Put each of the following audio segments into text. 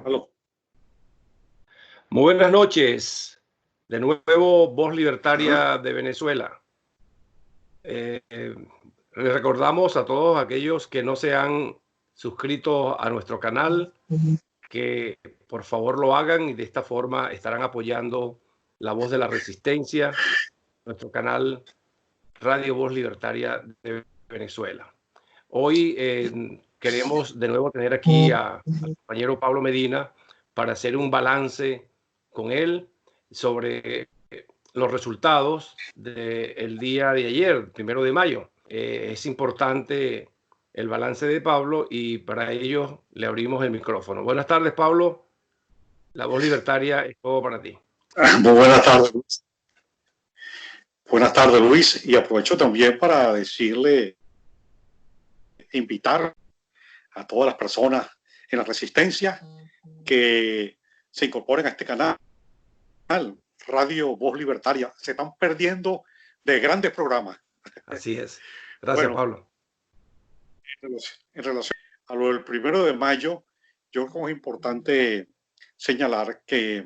Aló. Muy buenas noches. De nuevo, Voz Libertaria de Venezuela. Les recordamos a todos aquellos que no se han suscrito a nuestro canal que por favor lo hagan y de esta forma estarán apoyando la voz de la resistencia, nuestro canal Radio Voz Libertaria de Venezuela. Hoy queremos de nuevo tener aquí al compañero Pablo Medina para hacer un balance con él sobre los resultados del día de ayer, 1 de mayo. Es importante el balance de Pablo y para ello le abrimos el micrófono. Buenas tardes, Pablo. La Voz Libertaria es todo para ti. Muy buenas tardes, Luis. Buenas tardes, Luis. Y aprovecho también para invitar a todas las personas en la resistencia que se incorporen a este canal, Radio Voz Libertaria. Se están perdiendo de grandes programas. Así es. Gracias, bueno, Pablo. En relación a lo del 1 de mayo, yo creo que es importante señalar que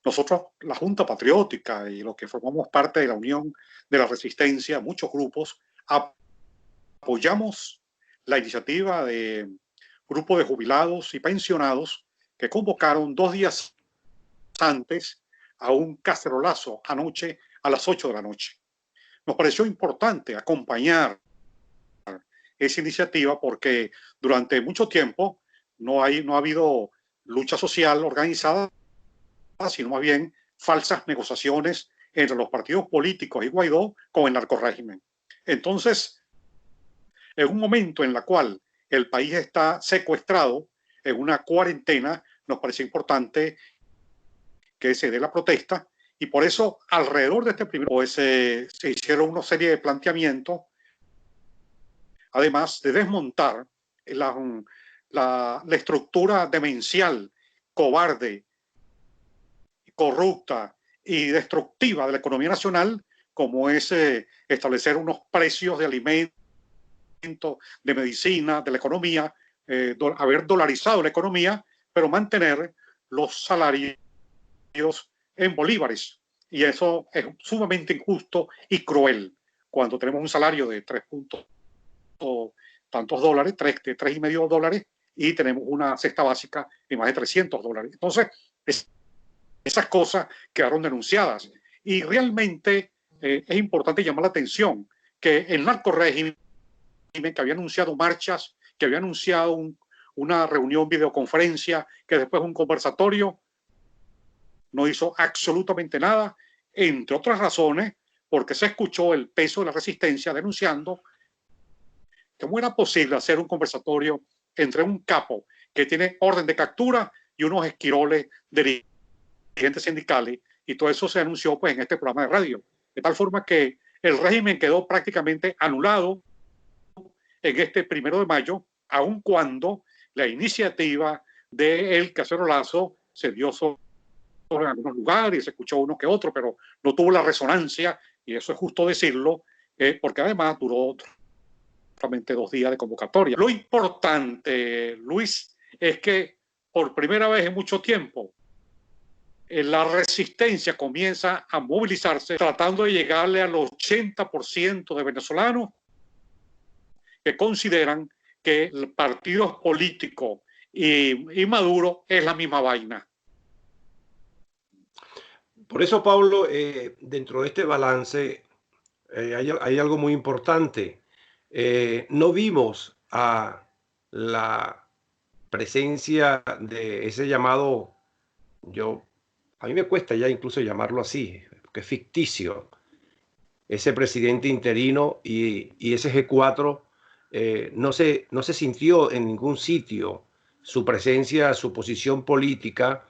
nosotros, la Junta Patriótica y los que formamos parte de la Unión de la Resistencia, muchos grupos, apoyamos la iniciativa de grupo de jubilados y pensionados que convocaron 2 días antes a un cacerolazo anoche a las 8 de la noche. Nos pareció importante acompañar esa iniciativa porque durante mucho tiempo no ha habido lucha social organizada, sino más bien falsas negociaciones entre los partidos políticos y Guaidó con el narcorrégimen. Entonces, en un momento en el cual el país está secuestrado en una cuarentena, nos parece importante que se dé la protesta y por eso alrededor de este primero se hicieron una serie de planteamientos, además de desmontar la estructura demencial, cobarde, corrupta y destructiva de la economía nacional, como es establecer unos precios de alimentos, de medicina, de la economía, haber dolarizado la economía, pero mantener los salarios en bolívares. Y eso es sumamente injusto y cruel. Cuando tenemos un salario de 3 tantos dólares, de $3,5, y tenemos una cesta básica de más de $300. Entonces, esas cosas quedaron denunciadas. Y realmente es importante llamar la atención que el narcorrégimen, que había anunciado marchas, que había anunciado una reunión videoconferencia, que después un conversatorio, no hizo absolutamente nada, entre otras razones, porque se escuchó el peso de la resistencia denunciando cómo era posible hacer un conversatorio entre un capo que tiene orden de captura y unos esquiroles dirigentes sindicales, y todo eso se anunció pues en este programa de radio, de tal forma que el régimen quedó prácticamente anulado en este 1 de mayo, aun cuando la iniciativa del cacerolazo se dio en algunos lugares, se escuchó uno que otro, pero no tuvo la resonancia, y eso es justo decirlo, porque además duró solamente 2 días de convocatoria. Lo importante, Luis, es que por primera vez en mucho tiempo la resistencia comienza a movilizarse tratando de llegarle al 80% de venezolanos que consideran que el partido político y Maduro es la misma vaina. Por eso, Pablo, dentro de este balance hay algo muy importante. No vimos a la presencia de ese llamado, a mí me cuesta ya incluso llamarlo así, porque es ficticio, ese presidente interino y ese G4, no se sintió en ningún sitio su presencia, su posición política.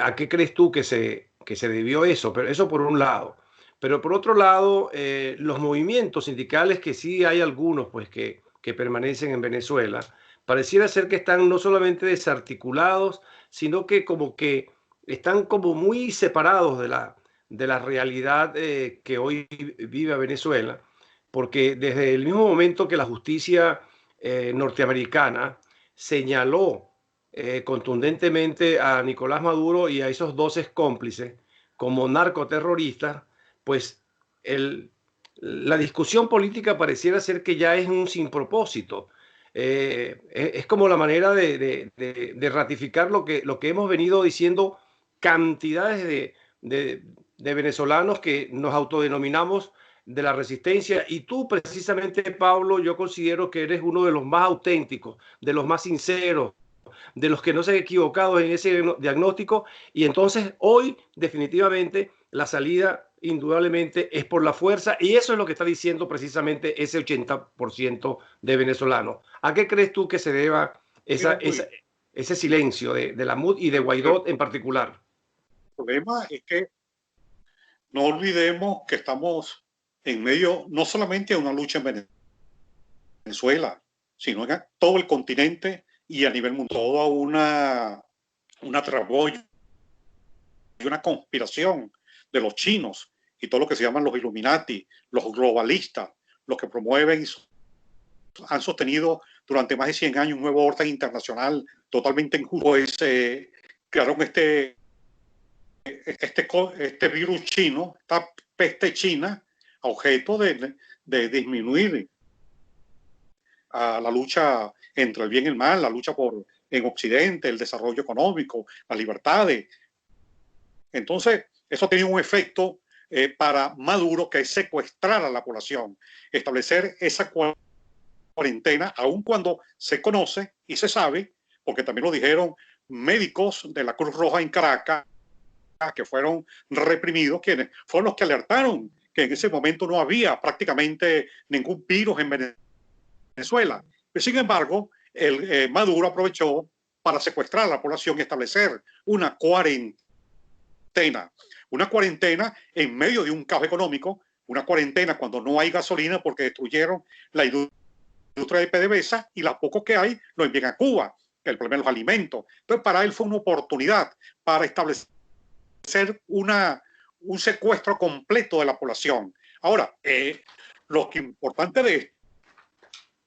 ¿A qué crees tú que se debió eso? Pero eso por un lado. Pero por otro lado, los movimientos sindicales, que sí hay algunos pues, que permanecen en Venezuela, pareciera ser que están no solamente desarticulados, sino que como que están como muy separados de la realidad que hoy vive Venezuela, porque desde el mismo momento que la justicia norteamericana señaló contundentemente a Nicolás Maduro y a esos 12 cómplices como narcoterroristas, pues la discusión política pareciera ser que ya es un sin propósito. Es como la manera de ratificar lo que hemos venido diciendo cantidades de venezolanos que nos autodenominamos de la resistencia. Y tú precisamente, Pablo, yo considero que eres uno de los más auténticos, de los más sinceros, de los que no se han equivocado en ese diagnóstico. Y entonces hoy definitivamente la salida indudablemente es por la fuerza, y eso es lo que está diciendo precisamente ese 80% de venezolanos. ¿A qué crees tú que se deba ese silencio de la MUD y de Guaidó en particular? El problema es que no olvidemos que estamos en medio no solamente de una lucha en Venezuela, sino en todo el continente y a nivel mundial. Toda una tramoya y una conspiración de los chinos y todo lo que se llaman los Illuminati, los globalistas, los que promueven y han sostenido durante más de 100 años un nuevo orden internacional totalmente injusto. Pues crearon este virus chino, esta peste china, a objeto de disminuir a la lucha entre el bien y el mal, la lucha en Occidente, el desarrollo económico, las libertades. Entonces, eso tiene un efecto para Maduro, que es secuestrar a la población, establecer esa cuarentena, aun cuando se conoce y se sabe, porque también lo dijeron médicos de la Cruz Roja en Caracas, que fueron reprimidos, quienes fueron los que alertaron que en ese momento no había prácticamente ningún virus en Venezuela. Pero, sin embargo, Maduro aprovechó para secuestrar a la población y establecer una cuarentena en medio de un caos económico, una cuarentena cuando no hay gasolina porque destruyeron la industria de PDVSA y las pocos que hay lo envían a Cuba, el problema de los alimentos. Entonces, para él fue una oportunidad para establecer un secuestro completo de la población. Ahora, lo que es importante de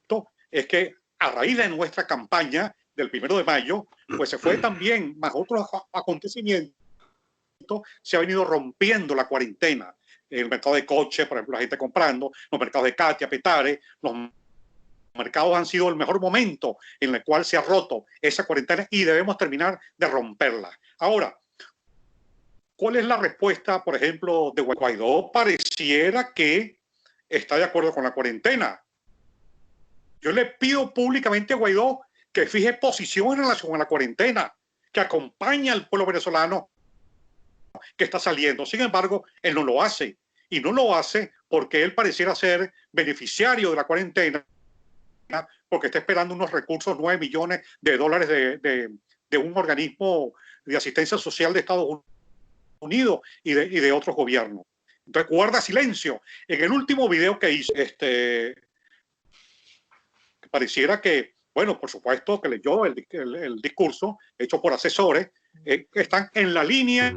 esto es que a raíz de nuestra campaña del 1 de mayo, pues se fue también, más otros acontecimientos, se ha venido rompiendo la cuarentena. El mercado de coches, por ejemplo, la gente comprando, los mercados de Katia, Petare, los mercados han sido el mejor momento en el cual se ha roto esa cuarentena y debemos terminar de romperla. Ahora, ¿cuál es la respuesta, por ejemplo, de Guaidó? Pareciera que está de acuerdo con la cuarentena. Yo le pido públicamente a Guaidó que fije posición en relación a la cuarentena, que acompañe al pueblo venezolano que está saliendo. Sin embargo, él no lo hace. Y no lo hace porque él pareciera ser beneficiario de la cuarentena, porque está esperando unos recursos, 9 millones de dólares de un organismo de asistencia social de Estados Unidos y de otros gobiernos. Entonces guarda silencio. En el último video que hizo, pareciera que, bueno, por supuesto que leyó el discurso hecho por asesores, que están en la línea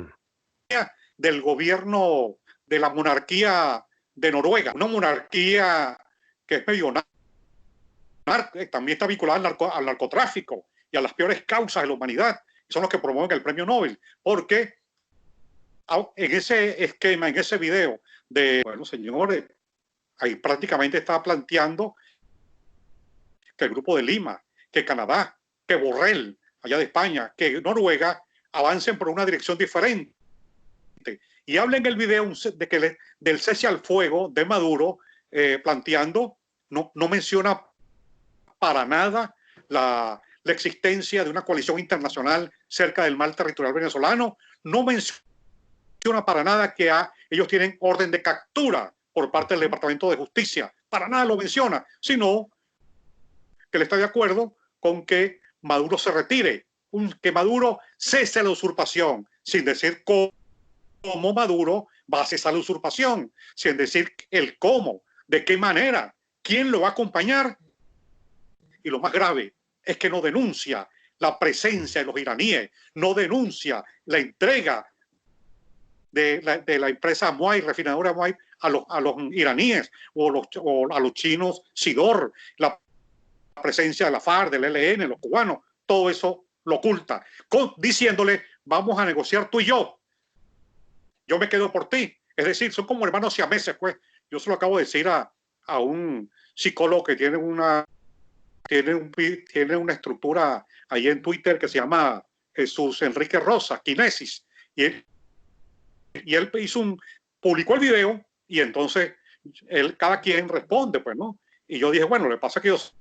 del gobierno de la monarquía de Noruega, una monarquía que es medio también está vinculada al narcotráfico y a las peores causas de la humanidad. Son los que promueven el premio Nobel, porque en ese esquema, en ese video bueno, señores, ahí prácticamente estaba planteando que el Grupo de Lima, que Canadá, que Borrell, allá de España, que Noruega, avancen por una dirección diferente. Y habla en el video del cese al fuego de Maduro, planteando, no menciona para nada la existencia de una coalición internacional cerca del mar territorial venezolano, no menciona para nada que ellos tienen orden de captura por parte del Departamento de Justicia, para nada lo menciona, sino que él está de acuerdo con que Maduro se retire, que Maduro cese la usurpación, sin decir cómo Maduro va a cesar la usurpación, sin decir el cómo, de qué manera, quién lo va a acompañar. Y lo más grave es que no denuncia la presencia de los iraníes, no denuncia la entrega de la empresa Moai, refinadora Moai, a los iraníes o a los chinos Sidor, la presencia de la FARC, del ELN, los cubanos, todo eso lo oculta, diciéndole, vamos a negociar tú y yo me quedo por ti. Es decir, son como hermanos siameses, pues. Yo se lo acabo de decir a un psicólogo que tiene tiene una estructura ahí en Twitter que se llama Jesús Enrique Rosa, Kinesis. Y él publicó el video y entonces cada quien responde, pues, ¿no? Y yo dije, bueno, lo que pasa es que ellos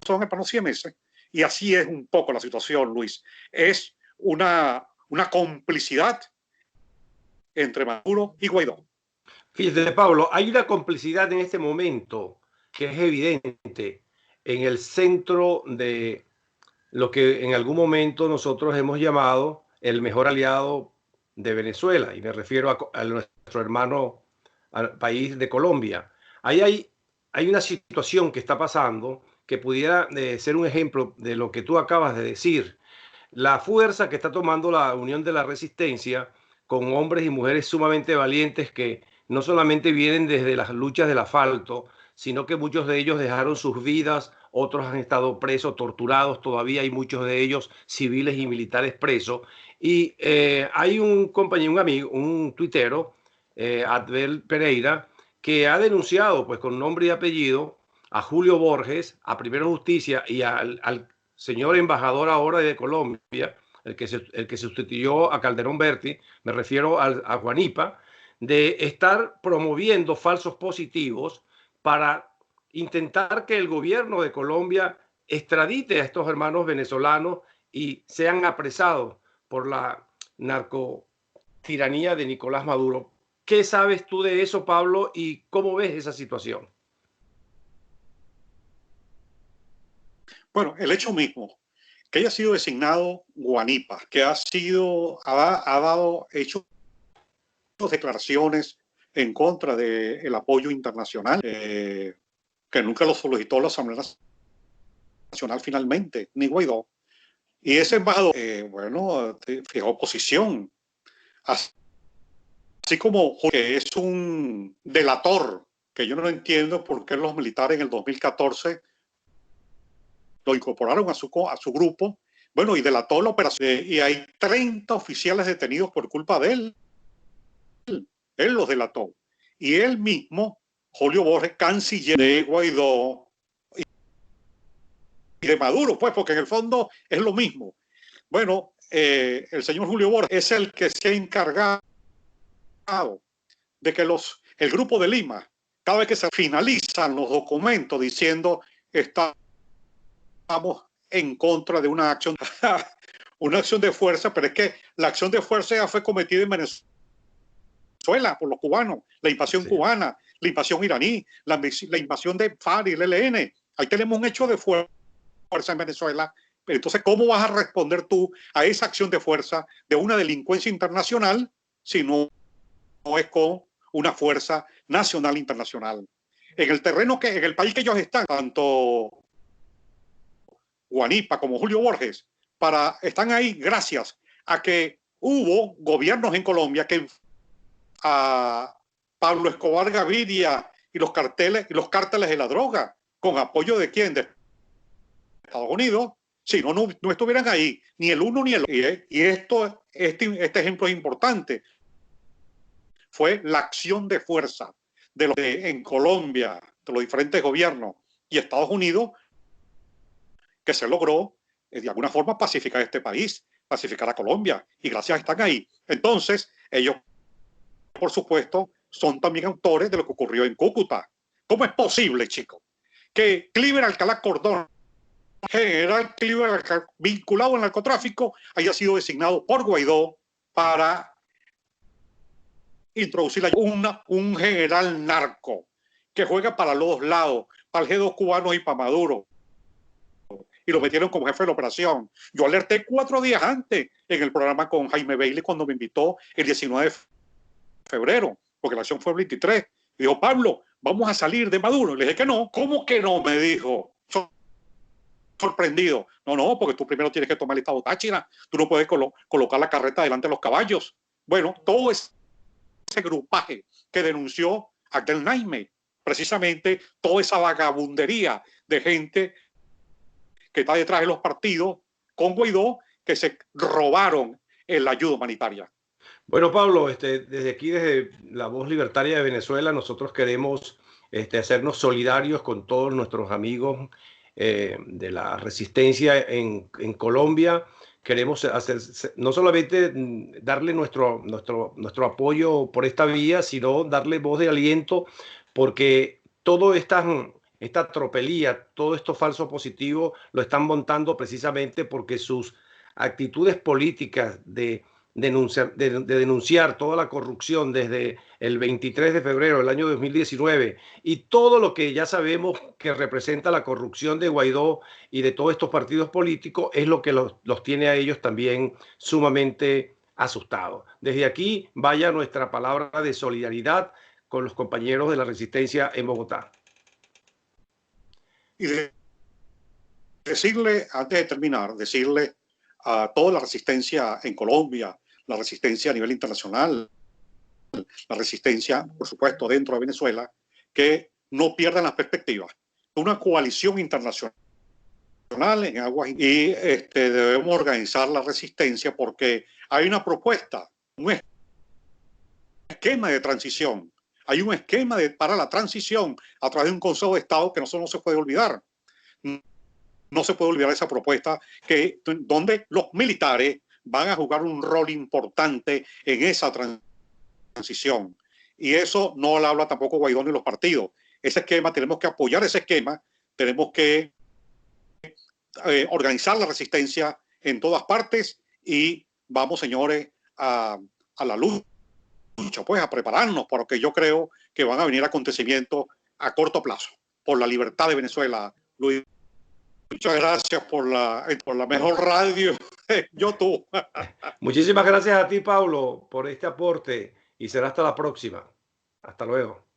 son hermanos siameses y así es un poco la situación, Luis. Es una complicidad entre Maduro y Guaidó. Fíjate, Pablo, hay una complicidad en este momento que es evidente en el centro de lo que en algún momento nosotros hemos llamado el mejor aliado de Venezuela, y me refiero a nuestro hermano al país de Colombia. Ahí hay una situación que está pasando que pudiera ser un ejemplo de lo que tú acabas de decir. La fuerza que está tomando la Unión de la Resistencia con hombres y mujeres sumamente valientes que no solamente vienen desde las luchas del asfalto, sino que muchos de ellos dejaron sus vidas, otros han estado presos, torturados, todavía hay muchos de ellos civiles y militares presos. Y hay un compañero, un amigo, un tuitero, Adbel Pereira, que ha denunciado pues con nombre y apellido a Julio Borges, a Primero Justicia y al señor embajador ahora de Colombia, el que sustituyó a Calderón Berti, me refiero a Juanipa, de estar promoviendo falsos positivos para intentar que el gobierno de Colombia extradite a estos hermanos venezolanos y sean apresados por la narcotiranía de Nicolás Maduro. ¿Qué sabes tú de eso, Pablo, y cómo ves esa situación? Bueno, el hecho mismo, que haya sido designado Guanipa, que ha hecho declaraciones en contra del apoyo internacional, que nunca lo solicitó la Asamblea Nacional finalmente, ni Guaidó. Y ese embajador, bueno, fijó posición, así como que es un delator, que yo no entiendo por qué los militares en el 2014 lo incorporaron a su grupo, bueno, y delató la operación. Y hay 30 oficiales detenidos por culpa de él. Él los delató. Y él mismo, Julio Borges, canciller de Guaidó y de Maduro, pues, porque en el fondo es lo mismo. Bueno, el señor Julio Borges es el que se ha encargado de que el grupo de Lima, cada vez que se finalizan los documentos diciendo estamos en contra de una acción de fuerza, pero es que la acción de fuerza ya fue cometida en Venezuela por los cubanos, la invasión cubana, la invasión iraní, la invasión de FARC y el ELN. Ahí tenemos un hecho de fuerza en Venezuela. Pero entonces, ¿cómo vas a responder tú a esa acción de fuerza de una delincuencia internacional si no es con una fuerza nacional internacional? En el terreno en el país que ellos están, tanto Guanipa como Julio Borges, están ahí gracias a que hubo gobiernos en Colombia que a Pablo Escobar Gaviria y los cárteles de la droga, con apoyo de quién, de Estados Unidos, si no estuvieran ahí ni el uno ni el otro. Y este ejemplo es importante. Fue la acción de fuerza en Colombia, de los diferentes gobiernos y Estados Unidos, que se logró de alguna forma pacificar este país, pacificar a Colombia, y gracias están ahí. Entonces, ellos, por supuesto, son también autores de lo que ocurrió en Cúcuta. ¿Cómo es posible, chicos, que Cliver Alcalá Cordón, general Cliver vinculado al narcotráfico, haya sido designado por Guaidó para introducir un general narco que juega para los dos lados, para el G2 cubano y para Maduro? Y lo metieron como jefe de la operación. Yo alerté 4 días antes en el programa con Jaime Bailey cuando me invitó el 19 de febrero, porque la acción fue el 23. Y dijo, Pablo, vamos a salir de Maduro. Le dije que no. ¿Cómo que no? Me dijo. Sorprendido. No, porque tú primero tienes que tomar el estado Táchira. Tú no puedes colocar la carreta delante de los caballos. Bueno, todo ese grupaje que denunció Abdel Naime, precisamente toda esa vagabundería de gente que está detrás de los partidos con Guaidó que se robaron la ayuda humanitaria. Bueno, Pablo, desde aquí, desde la Voz Libertaria de Venezuela, nosotros queremos hacernos solidarios con todos nuestros amigos de la resistencia en Colombia. Queremos hacer, no solamente darle nuestro apoyo por esta vía, sino darle voz de aliento, porque todo esta tropelía, todo esto falso positivo, lo están montando precisamente porque sus actitudes políticas de denunciar toda la corrupción desde el 23 de febrero del año 2019 y todo lo que ya sabemos que representa la corrupción de Guaidó y de todos estos partidos políticos es lo que los tiene a ellos también sumamente asustados. Desde aquí vaya nuestra palabra de solidaridad con los compañeros de la resistencia en Bogotá. Y decirle, antes de terminar, decirle a toda la resistencia en Colombia, la resistencia a nivel internacional, la resistencia, por supuesto, dentro de Venezuela, que no pierdan las perspectivas. Una coalición internacional en aguas y debemos organizar la resistencia porque hay una propuesta, un esquema de transición. Hay un esquema para la transición a través de un Consejo de Estado que no se puede olvidar. No se puede olvidar esa propuesta donde los militares van a jugar un rol importante en esa transición. Y eso no lo habla tampoco Guaidó ni los partidos. Ese esquema, tenemos que apoyar ese esquema, tenemos que organizar la resistencia en todas partes y vamos, señores, a la lucha, pues a prepararnos para lo que yo creo que van a venir acontecimientos a corto plazo por la libertad de Venezuela. Luis, muchas gracias por la mejor radio de YouTube. Muchísimas gracias a ti, Pablo, por este aporte y será hasta la próxima. Hasta luego.